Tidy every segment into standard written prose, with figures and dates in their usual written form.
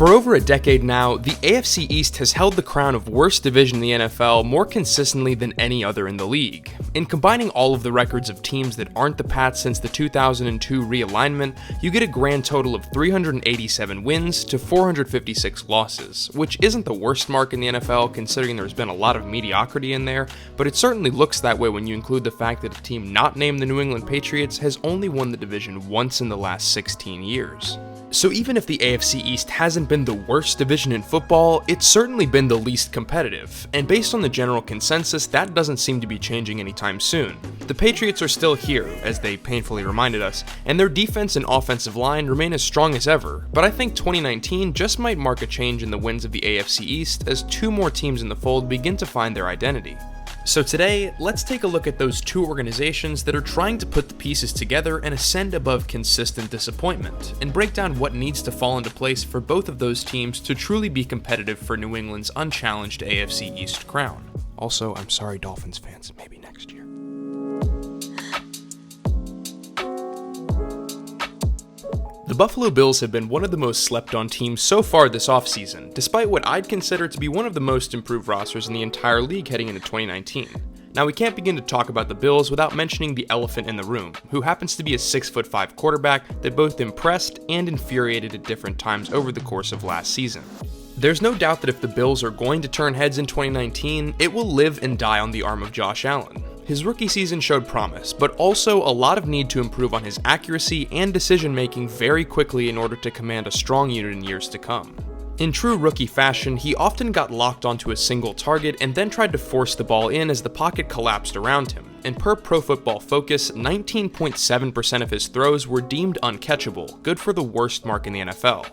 For over a decade now, the AFC East has held the crown of worst division in the NFL more consistently than any other in the league. In combining all of the records of teams that aren't the Pats since the 2002 realignment, you get a grand total of 387 wins to 456 losses, which isn't the worst mark in the NFL considering there's been a lot of mediocrity in there, but it certainly looks that way when you include the fact that a team not named the New England Patriots has only won the division once in the last 16 years. So even if the AFC East hasn't been the worst division in football, it's certainly been the least competitive, and based on the general consensus, that doesn't seem to be changing anytime soon. The Patriots are still here, as they painfully reminded us, and their defense and offensive line remain as strong as ever, but I think 2019 just might mark a change in the wins of the AFC East as two more teams in the fold begin to find their identity. So today, let's take a look at those two organizations that are trying to put the pieces together and ascend above consistent disappointment, and break down what needs to fall into place for both of those teams to truly be competitive for New England's unchallenged AFC East crown. Also, I'm sorry Dolphins fans, maybe next year. The Buffalo Bills have been one of the most slept-on teams so far this offseason, despite what I'd consider to be one of the most improved rosters in the entire league heading into 2019. Now, we can't begin to talk about the Bills without mentioning the elephant in the room, who happens to be a 6'5" quarterback that both impressed and infuriated at different times over the course of last season. There's no doubt that if the Bills are going to turn heads in 2019, it will live and die on the arm of Josh Allen. His rookie season showed promise, but also a lot of need to improve on his accuracy and decision-making very quickly in order to command a strong unit in years to come. In true rookie fashion, he often got locked onto a single target and then tried to force the ball in as the pocket collapsed around him, and per Pro Football Focus, 19.7% of his throws were deemed uncatchable, good for the worst mark in the NFL.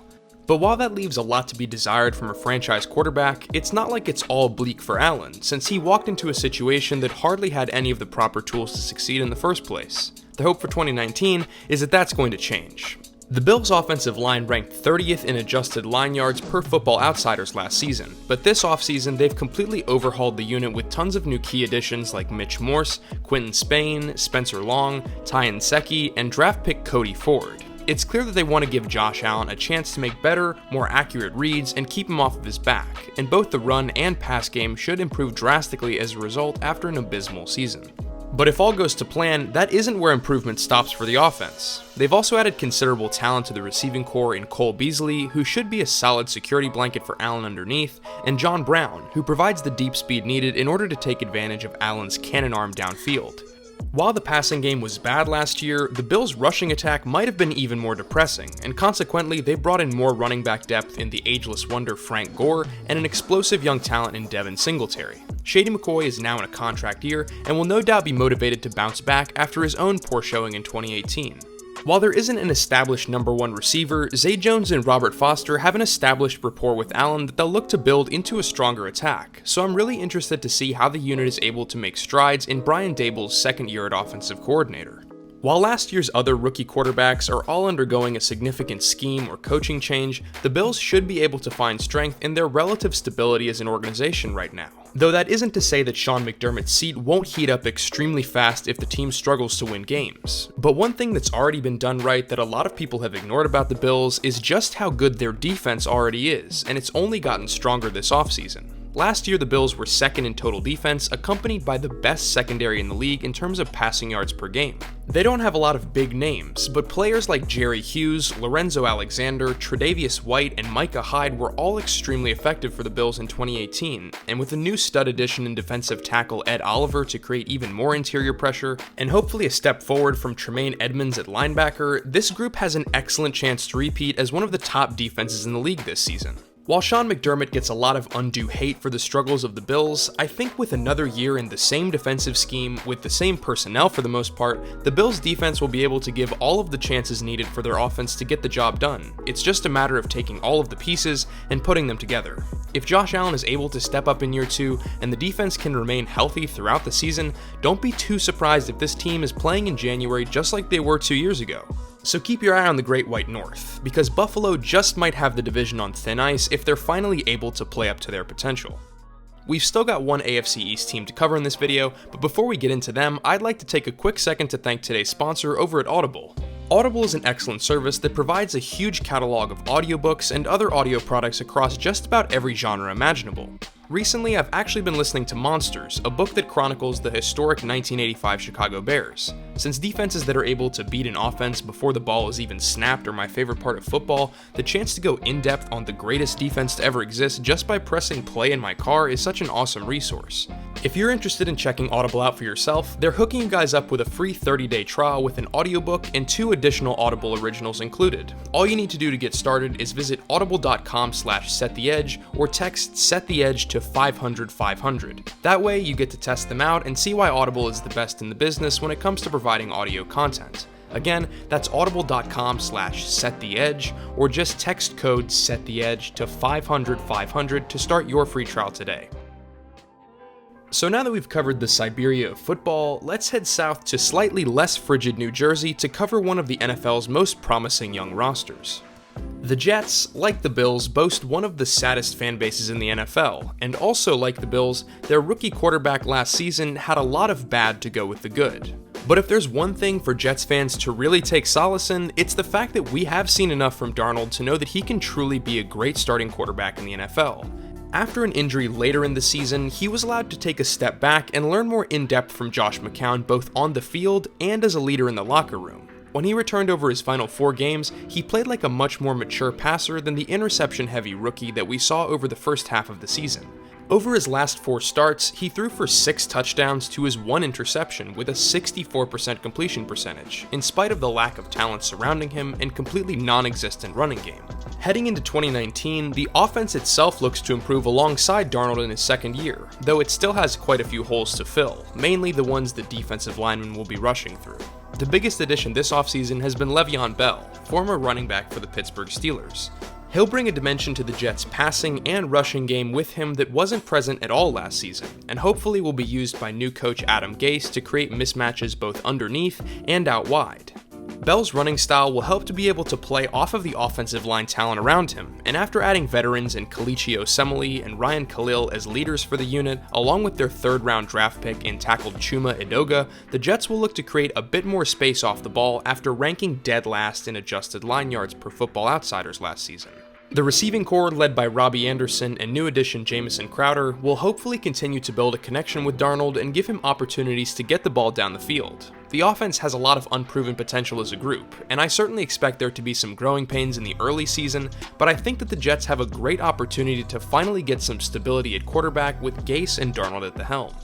But while that leaves a lot to be desired from a franchise quarterback, it's not like it's all bleak for Allen, since he walked into a situation that hardly had any of the proper tools to succeed in the first place. The hope for 2019 is that that's going to change. The Bills' offensive line ranked 30th in adjusted line yards per Football Outsiders last season, but this offseason they've completely overhauled the unit with tons of new key additions like Mitch Morse, Quinton Spain, Spencer Long, Ty Nsekhe, and draft pick Cody Ford. It's clear that they want to give Josh Allen a chance to make better, more accurate reads and keep him off of his back, and both the run and pass game should improve drastically as a result after an abysmal season. But if all goes to plan, that isn't where improvement stops for the offense. They've also added considerable talent to the receiving core in Cole Beasley, who should be a solid security blanket for Allen underneath, and John Brown, who provides the deep speed needed in order to take advantage of Allen's cannon arm downfield. While the passing game was bad last year, the Bills' rushing attack might have been even more depressing, and consequently they brought in more running back depth in the ageless wonder Frank Gore and an explosive young talent in Devin Singletary. Shady McCoy is now in a contract year and will no doubt be motivated to bounce back after his own poor showing in 2018. While there isn't an established number one receiver, Zay Jones and Robert Foster have an established rapport with Allen that they'll look to build into a stronger attack, so I'm really interested to see how the unit is able to make strides in Brian Daboll's second year at offensive coordinator. While last year's other rookie quarterbacks are all undergoing a significant scheme or coaching change, the Bills should be able to find strength in their relative stability as an organization right now. Though that isn't to say that Sean McDermott's seat won't heat up extremely fast if the team struggles to win games. But one thing that's already been done right that a lot of people have ignored about the Bills is just how good their defense already is, and it's only gotten stronger this offseason. Last year, the Bills were second in total defense, accompanied by the best secondary in the league in terms of passing yards per game. They don't have a lot of big names, but players like Jerry Hughes, Lorenzo Alexander, Tre'Davious White, and Micah Hyde were all extremely effective for the Bills in 2018, and with a new stud addition in defensive tackle Ed Oliver to create even more interior pressure, and hopefully a step forward from Tremaine Edmonds at linebacker, this group has an excellent chance to repeat as one of the top defenses in the league this season. While Sean McDermott gets a lot of undue hate for the struggles of the Bills, I think with another year in the same defensive scheme, with the same personnel for the most part, the Bills' defense will be able to give all of the chances needed for their offense to get the job done. It's just a matter of taking all of the pieces and putting them together. If Josh Allen is able to step up in year 2 and the defense can remain healthy throughout the season, don't be too surprised if this team is playing in January just like they were 2 years ago. So keep your eye on the Great White North, because Buffalo just might have the division on thin ice if they're finally able to play up to their potential. We've still got one AFC East team to cover in this video, but before we get into them, I'd like to take a quick second to thank today's sponsor over at Audible. Audible is an excellent service that provides a huge catalog of audiobooks and other audio products across just about every genre imaginable. Recently, I've actually been listening to Monsters, a book that chronicles the historic 1985 Chicago Bears. Since defenses that are able to beat an offense before the ball is even snapped are my favorite part of football, the chance to go in-depth on the greatest defense to ever exist just by pressing play in my car is such an awesome resource. If you're interested in checking Audible out for yourself, they're hooking you guys up with a free 30-day trial with an audiobook and 2 additional Audible originals included. All you need to do to get started is visit audible.com/settheedge or text SETTHEEDGE to 500-500. That way you get to test them out and see why Audible is the best in the business when it comes to providing audio content. Again, that's audible.com/settheedge or just text code SETTHEEDGE to 500-500 to start your free trial today. So now that we've covered the Siberia of football, let's head south to slightly less frigid New Jersey to cover one of the NFL's most promising young rosters. The Jets, like the Bills, boast one of the saddest fan bases in the NFL, and also like the Bills, their rookie quarterback last season had a lot of bad to go with the good. But if there's one thing for Jets fans to really take solace in, it's the fact that we have seen enough from Darnold to know that he can truly be a great starting quarterback in the NFL. After an injury later in the season, he was allowed to take a step back and learn more in-depth from Josh McCown both on the field and as a leader in the locker room. When he returned over his final 4 games, he played like a much more mature passer than the interception-heavy rookie that we saw over the first half of the season. Over his last 4 starts, he threw for 6 touchdowns to his 1 interception with a 64% completion percentage, in spite of the lack of talent surrounding him and completely non-existent running game. Heading into 2019, the offense itself looks to improve alongside Darnold in his second year, though it still has quite a few holes to fill, mainly the ones the defensive linemen will be rushing through. The biggest addition this offseason has been Le'Veon Bell, former running back for the Pittsburgh Steelers. He'll bring a dimension to the Jets' passing and rushing game with him that wasn't present at all last season, and hopefully will be used by new coach Adam Gase to create mismatches both underneath and out wide. Bell's running style will help to be able to play off of the offensive line talent around him, and after adding veterans in Kalichi Osemele and Ryan Khalil as leaders for the unit, along with their 3rd-round draft pick in tackle Chuma Edoga, the Jets will look to create a bit more space off the ball after ranking dead last in adjusted line yards per Football Outsiders last season. The receiving core, led by Robbie Anderson and new addition Jamison Crowder, will hopefully continue to build a connection with Darnold and give him opportunities to get the ball down the field. The offense has a lot of unproven potential as a group, and I certainly expect there to be some growing pains in the early season, but I think that the Jets have a great opportunity to finally get some stability at quarterback with Gase and Darnold at the helm.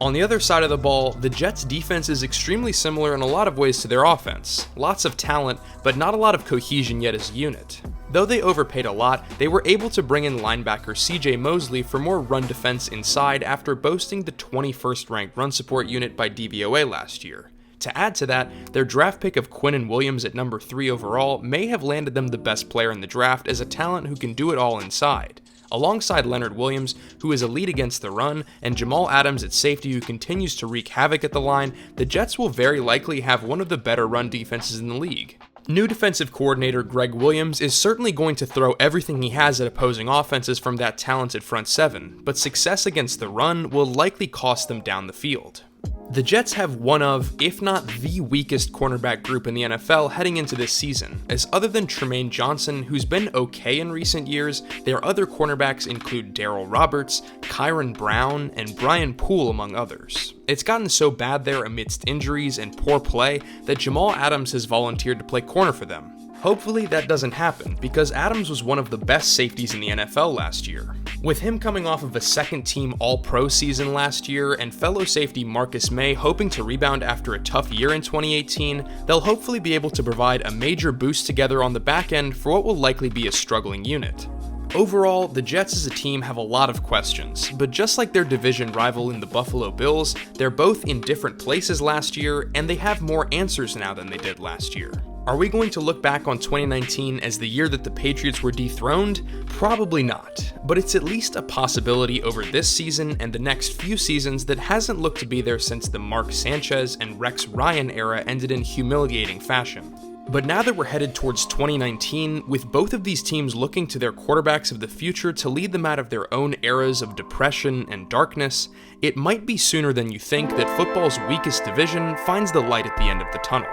On the other side of the ball, the Jets' defense is extremely similar in a lot of ways to their offense. Lots of talent, but not a lot of cohesion yet as a unit. Though they overpaid a lot, they were able to bring in linebacker CJ Mosley for more run defense inside after boasting the 21st ranked run support unit by DVOA last year. To add to that, their draft pick of Quinnen Williams at number 3 overall may have landed them the best player in the draft as a talent who can do it all inside. Alongside Leonard Williams, who is elite against the run, and Jamal Adams at safety who continues to wreak havoc at the line, the Jets will very likely have one of the better run defenses in the league. New defensive coordinator Greg Williams is certainly going to throw everything he has at opposing offenses from that talented front 7, but success against the run will likely cost them down the field. The Jets have one of, if not the weakest cornerback group in the NFL heading into this season, as other than Tremaine Johnson, who's been okay in recent years, their other cornerbacks include Darryl Roberts, Kyron Brown, and Brian Poole, among others. It's gotten so bad there amidst injuries and poor play that Jamal Adams has volunteered to play corner for them. Hopefully that doesn't happen, because Adams was one of the best safeties in the NFL last year. With him coming off of a second-team All-Pro season last year and fellow safety Marcus May hoping to rebound after a tough year in 2018, they'll hopefully be able to provide a major boost together on the back end for what will likely be a struggling unit. Overall, the Jets as a team have a lot of questions, but just like their division rival in the Buffalo Bills, they're both in different places last year, and they have more answers now than they did last year. Are we going to look back on 2019 as the year that the Patriots were dethroned? Probably not, but it's at least a possibility over this season and the next few seasons that hasn't looked to be there since the Mark Sanchez and Rex Ryan era ended in humiliating fashion. But now that we're headed towards 2019, with both of these teams looking to their quarterbacks of the future to lead them out of their own eras of depression and darkness, it might be sooner than you think that football's weakest division finds the light at the end of the tunnel.